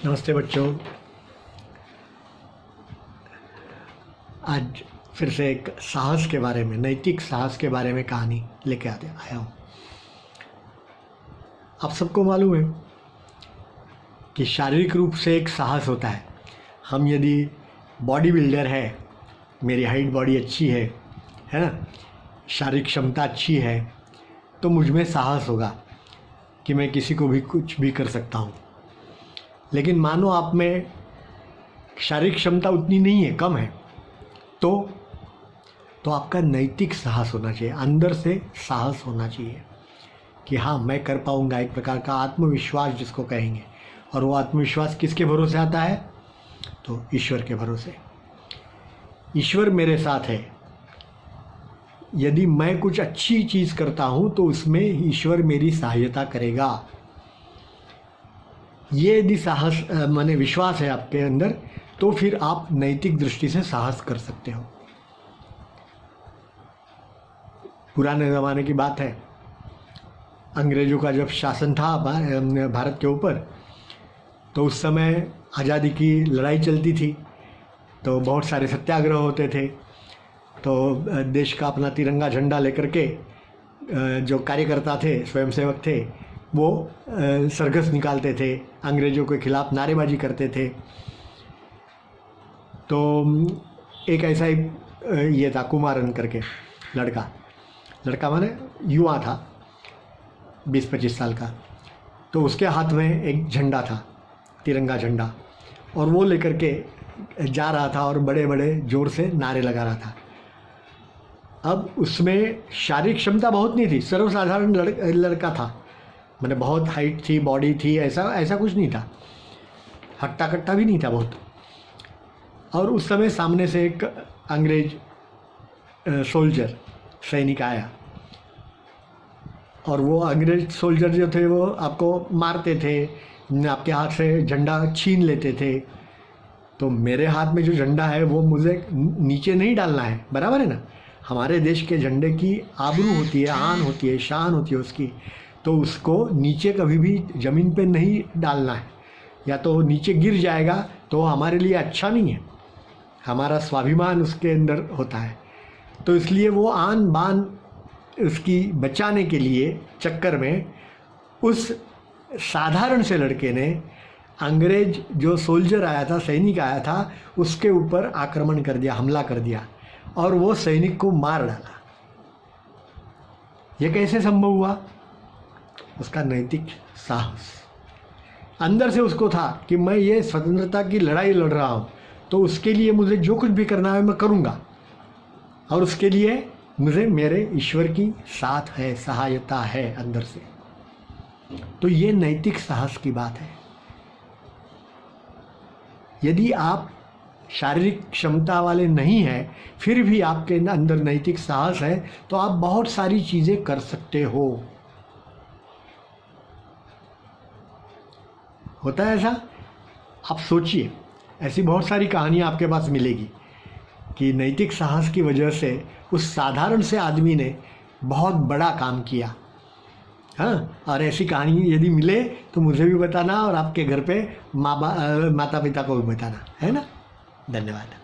नमस्ते बच्चों। आज फिर से एक साहस के बारे में, नैतिक साहस के बारे में कहानी लेके आया हूँ। आप सबको मालूम है कि शारीरिक रूप से एक साहस होता है। हम यदि बॉडी बिल्डर है, मेरी हाइट बॉडी अच्छी है ना, शारीरिक क्षमता अच्छी है, तो मुझ में साहस होगा कि मैं किसी को भी कुछ भी कर सकता हूँ। लेकिन मानो आप में शारीरिक क्षमता उतनी नहीं है, कम है, तो आपका नैतिक साहस होना चाहिए, अंदर से साहस होना चाहिए कि हाँ मैं कर पाऊँगा। एक प्रकार का आत्मविश्वास जिसको कहेंगे। और वो आत्मविश्वास किसके भरोसे आता है? तो ईश्वर के भरोसे। ईश्वर मेरे साथ है। यदि मैं कुछ अच्छी चीज़ करता हूँ तो उसमें ईश्वर मेरी सहायता करेगा। ये यदि साहस माने विश्वास है आपके अंदर, तो फिर आप नैतिक दृष्टि से साहस कर सकते हो। पुराने ज़माने की बात है, अंग्रेज़ों का जब शासन था भारत के ऊपर, तो उस समय आज़ादी की लड़ाई चलती थी, तो बहुत सारे सत्याग्रह होते थे। तो देश का अपना तिरंगा झंडा लेकर के जो कार्यकर्ता थे, स्वयंसेवक थे, वो सरघस निकालते थे, अंग्रेज़ों के खिलाफ नारेबाजी करते थे। तो एक ऐसा ही ये था, कुमारन करके लड़का माने युवा था, 20-25 साल का। तो उसके हाथ में एक झंडा था, तिरंगा झंडा, और वो लेकर के जा रहा था और बड़े बड़े ज़ोर से नारे लगा रहा था। अब उसमें शारीरिक क्षमता बहुत नहीं थी, सर्वसाधारण लड़का था, मैंने बहुत हाइट थी, बॉडी थी, ऐसा कुछ नहीं था, हट्टा कट्टा भी नहीं था बहुत। और उस समय सामने से एक अंग्रेज सोल्जर, सैनिक आया, और वो अंग्रेज सोल्जर जो थे वो आपको मारते थे, आपके हाथ से झंडा छीन लेते थे। तो मेरे हाथ में जो झंडा है वो मुझे नीचे नहीं डालना है, बराबर है ना। हमारे देश के झंडे की आबरू होती है, आन होती है, शान होती है उसकी, तो उसको नीचे कभी भी ज़मीन पे नहीं डालना है, या तो नीचे गिर जाएगा तो हमारे लिए अच्छा नहीं है। हमारा स्वाभिमान उसके अंदर होता है। तो इसलिए वो आन बान उसकी बचाने के लिए चक्कर में उस साधारण से लड़के ने अंग्रेज जो सोल्जर आया था, सैनिक आया था, उसके ऊपर आक्रमण कर दिया, हमला कर दिया, और वो सैनिक को मार डाला। ये कैसे संभव हुआ? उसका नैतिक साहस। अंदर से उसको था कि मैं ये स्वतंत्रता की लड़ाई लड़ रहा हूँ, तो उसके लिए मुझे जो कुछ भी करना है मैं करूँगा, और उसके लिए मुझे मेरे ईश्वर की साथ है, सहायता है अंदर से। तो ये नैतिक साहस की बात है। यदि आप शारीरिक क्षमता वाले नहीं हैं, फिर भी आपके अंदर नैतिक साहस है, तो आप बहुत सारी चीज़ें कर सकते हो। होता है ऐसा? आप सोचिए, ऐसी बहुत सारी कहानियाँ आपके पास मिलेगी कि नैतिक साहस की वजह से उस साधारण से आदमी ने बहुत बड़ा काम किया। हाँ, और ऐसी कहानी यदि मिले तो मुझे भी बताना, और आपके घर पे माता पिता को भी बताना, है ना। धन्यवाद।